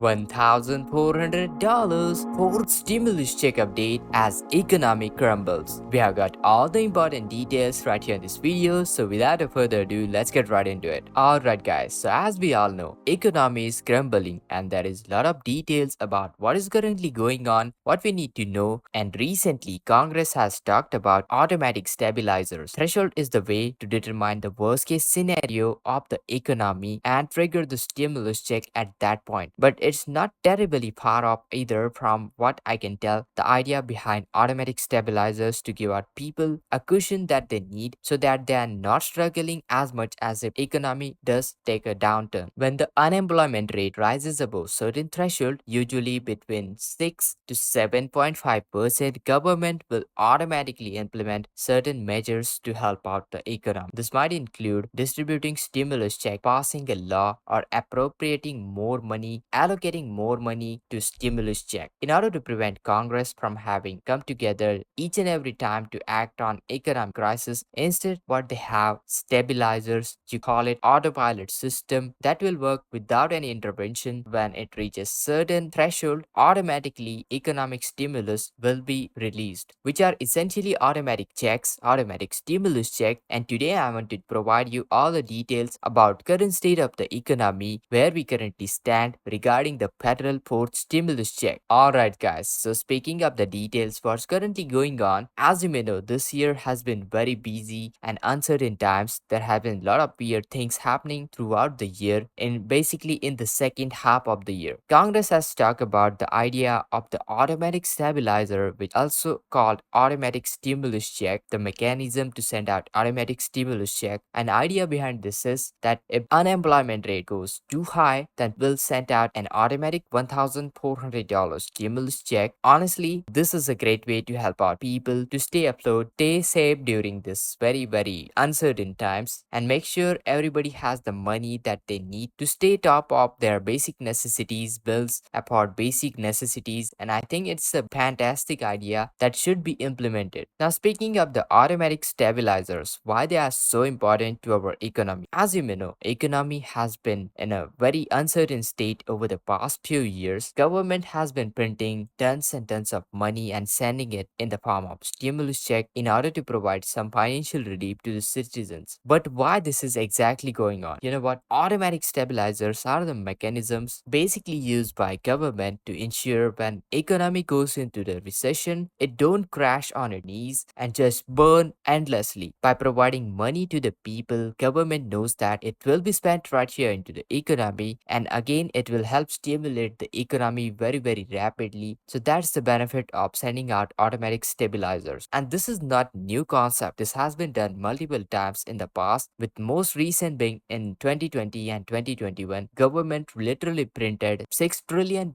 $1,400 for stimulus check update as economy crumbles. We have got all the important details right here in this video, so without a further ado, let's get right into it. Alright guys, so as we all know, economy is crumbling and there is a lot of details about what is currently going on, what we need to know, and recently Congress has talked about automatic stabilizers. Threshold is the way to determine the worst case scenario of the economy and trigger the stimulus check at that point. But it's not terribly far off either from what I can tell. The idea behind automatic stabilizers to give out people a cushion that they need so that they are not struggling as much as if economy does take a downturn. When the unemployment rate rises above certain threshold, usually between 6 to 7.5%, government will automatically implement certain measures to help out the economy. This might include distributing stimulus check, passing a law, or appropriating more money, allocating more money to stimulus check. In order to prevent Congress from having come together each and every time to act on economic crisis, instead what they have stabilizers, you call it autopilot system that will work without any intervention. When it reaches certain threshold, automatically economic stimulus will be released, which are essentially automatic checks, automatic stimulus check. And today I want to provide you all the details about current state of the economy, where we currently stand regarding the federal fourth stimulus check. Alright guys, so speaking of the details what's currently going on, as you may know, this year has been very busy and uncertain times. There have been a lot of weird things happening throughout the year and basically in the second half of the year. Congress has talked about the idea of the automatic stabilizer, which also called automatic stimulus check, the mechanism to send out automatic stimulus check. An idea behind this is that if unemployment rate goes too high, then we'll send out an automatic $1,400 stimulus check. Honestly, this is a great way to help out people to stay afloat, stay safe during this very uncertain times, and make sure everybody has the money that they need to stay top of their basic necessities, bills, afford basic necessities. And I think it's a fantastic idea that should be implemented. Now speaking of the automatic stabilizers, why they are so important to our economy. As you may know, economy has been in a very uncertain state over the past few years. Government has been printing tons and tons of money and sending it in the form of stimulus check in order to provide some financial relief to the citizens. But why this is exactly going on? You know what? Automatic stabilizers are the mechanisms basically used by government to ensure when economy goes into the recession, it don't crash on its knees and just burn endlessly. By providing money to the people, government knows that it will be spent right here into the economy, and again it will help stimulate the economy very rapidly. So that's the benefit of sending out automatic stabilizers. And this is not new concept. This has been done multiple times in the past, with most recent being in 2020 and 2021. Government literally printed $6 trillion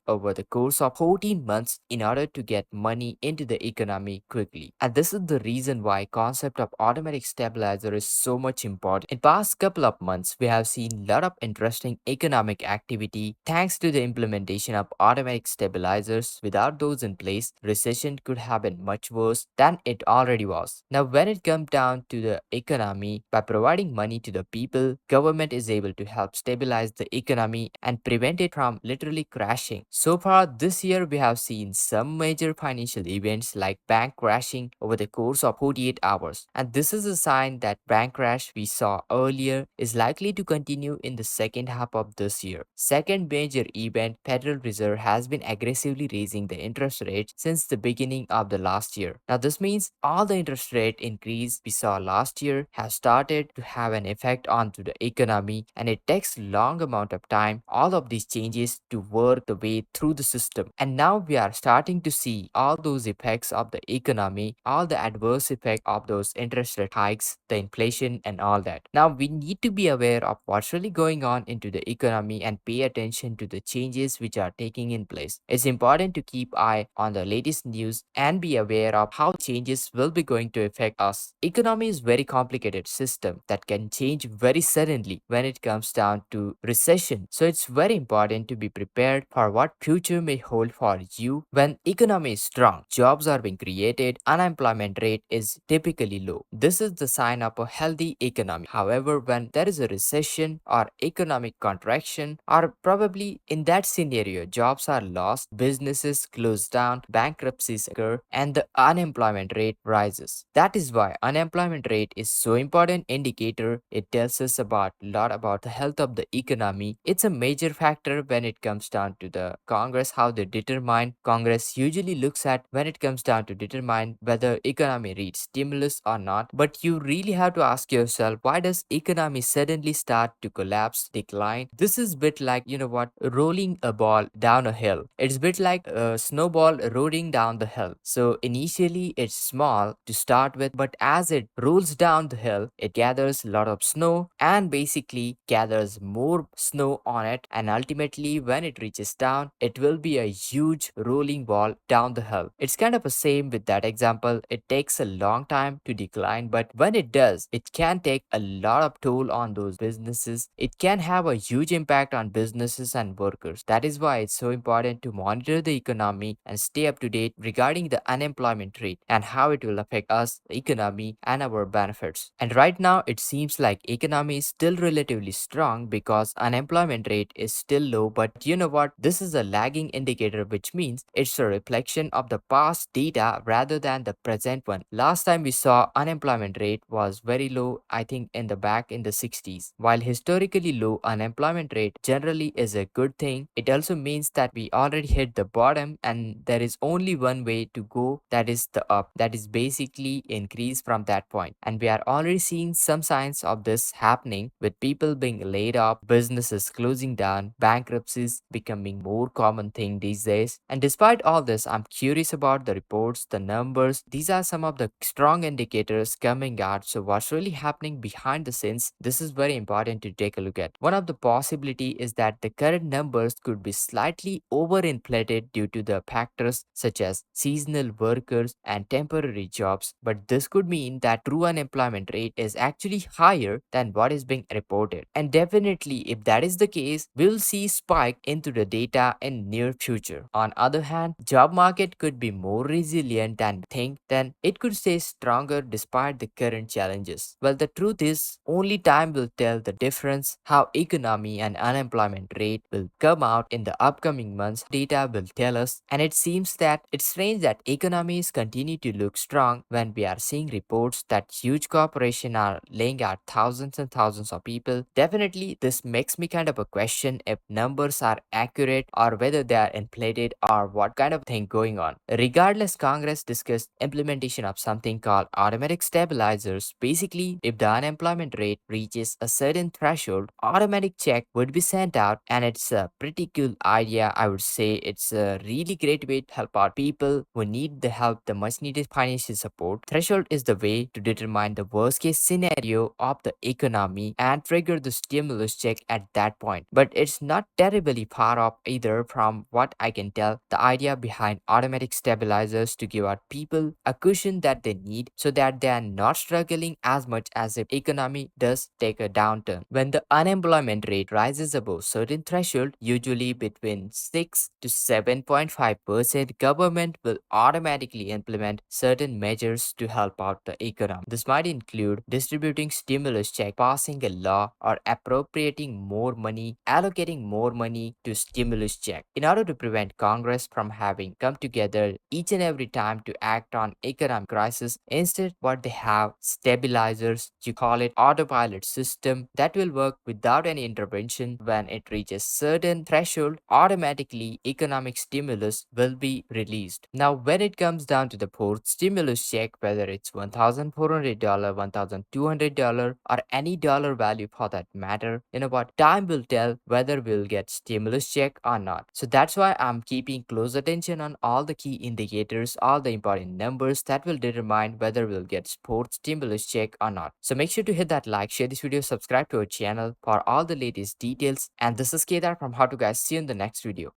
over the course of 14 months in order to get money into the economy quickly. And this is the reason why concept of automatic stabilizer is so much important. In past couple of months, we have seen a lot of interesting economic activity thanks to the implementation of automatic stabilizers. Without those in place, recession could have been much worse than it already was. Now, when it comes down to the economy, by providing money to the people, government is able to help stabilize the economy and prevent it from literally crashing. So far this year, we have seen some major financial events like bank crashing over the course of 48 hours. And this is a sign that bank crash we saw earlier is likely to continue in the second half of this year. Second major event, Federal Reserve has been aggressively raising the interest rate since the beginning of the last year. Now this means all the interest rate increase we saw last year have started to have an effect onto the economy, and it takes long amount of time all of these changes to work the way through the system. And now we are starting to see all those effects of the economy, all the adverse effect of those interest rate hikes, the inflation and all that. Now we need to be aware of what's really going on into the economy and pay attention to the changes which are taking in place. It's important to keep eye on the latest news and be aware of how changes will be going to affect us. Economy is very complicated system that can change very suddenly when it comes down to recession. So it's very important to be prepared for what future may hold for you. When economy is strong, jobs are being created, unemployment rate is typically low. This is the sign of a healthy economy. However, when there is a recession or economic contraction or probably in that scenario, jobs are lost, businesses close down, bankruptcies occur, and the unemployment rate rises. That is why unemployment rate is so important indicator. It tells us about a lot about the health of the economy. It's a major factor when it comes down to the Congress, how they determine. Congress usually looks at when it comes down to determine whether economy needs stimulus or not. But you really have to ask yourself, why does economy suddenly start to collapse, decline? This is bit like, you know what, rolling a ball down a hill. It's bit like a snowball rolling down the hill. So initially it's small to start with, but as it rolls down the hill, it gathers a lot of snow and basically gathers more snow on it, and ultimately when it reaches down, it will be a huge rolling ball down the hill. It's kind of the same with that example. It takes a long time to decline, but when it does, it can take a lot of toll on those businesses. It can have a huge impact on businesses and workers. That is why it's so important to monitor the economy and stay up to date regarding the unemployment rate and how it will affect us, the economy, and our benefits. And right now, it seems like economy is still relatively strong because unemployment rate is still low. But you know what? This is a lagging indicator, which means it's a reflection of the past data rather than the present one. Last time we saw unemployment rate was very low, I think in the back in the 60s. While historically low unemployment rate generally is a good thing, it also means that we already hit the bottom and there is only one way to go, that is the up. That is basically increase from that point. And we are already seeing some signs of this happening with people being laid off, businesses closing down, bankruptcies becoming more common thing these days. And despite all this, I'm curious about the reports, the numbers. These are some of the strong indicators coming out. So what's really happening behind the scenes? This is very important to take a look at. One of the possibility is that the current numbers could be slightly overinflated due to the factors such as seasonal workers and temporary jobs, but this could mean that true unemployment rate is actually higher than what is being reported. And definitely if that is the case, we'll see spike into the data in near future. On other hand, job market could be more resilient than we think, then it could stay stronger despite the current challenges. Well, the truth is only time will tell the difference. How economy and unemployment rate will come out in the upcoming months, data will tell us. And it seems that it's strange that economies continue to look strong when we are seeing reports that huge corporations are laying out thousands and thousands of people. Definitely this makes me kind of a question if numbers are accurate or whether they are inflated or what kind of thing going on. Regardless, Congress discussed implementation of something called automatic stabilizers. Basically, if the unemployment rate reaches a certain threshold, automatic check would be sent out, and it's a pretty cool idea. I would say it's a really great way to help out people who need the help, the much needed financial support. Threshold is the way to determine the worst case scenario of the economy and trigger the stimulus check at that point. But it's not terribly far off either from what I can tell. The idea behind automatic stabilizers to give out people a cushion that they need so that they are not struggling as much as if economy does take a downturn. When the unemployment rate rises above certain threshold, usually between 6 to 7.5%, government will automatically implement certain measures to help out the economy. This might include distributing stimulus check, passing a law, or appropriating more money, allocating more money to stimulus check in order to prevent Congress from having come together each and every time to act on economic crisis. Instead, what they have stabilizers, you call it autopilot system that will work without any intervention. When it reaches certain threshold, automatically economic stimulus will be released. Now when it comes down to the fourth stimulus check, whether it's $1,400, $1,200, or any dollar value for that matter, you know what, time will tell whether we'll get stimulus check or not. So that's why I'm keeping close attention on all the key indicators, all the important numbers that will determine whether we'll get sports stimulus check or not. So make sure to hit that like, share this video, subscribe to our channel for all the latest details. And this is Kedar from How to Guys. See you in the next video.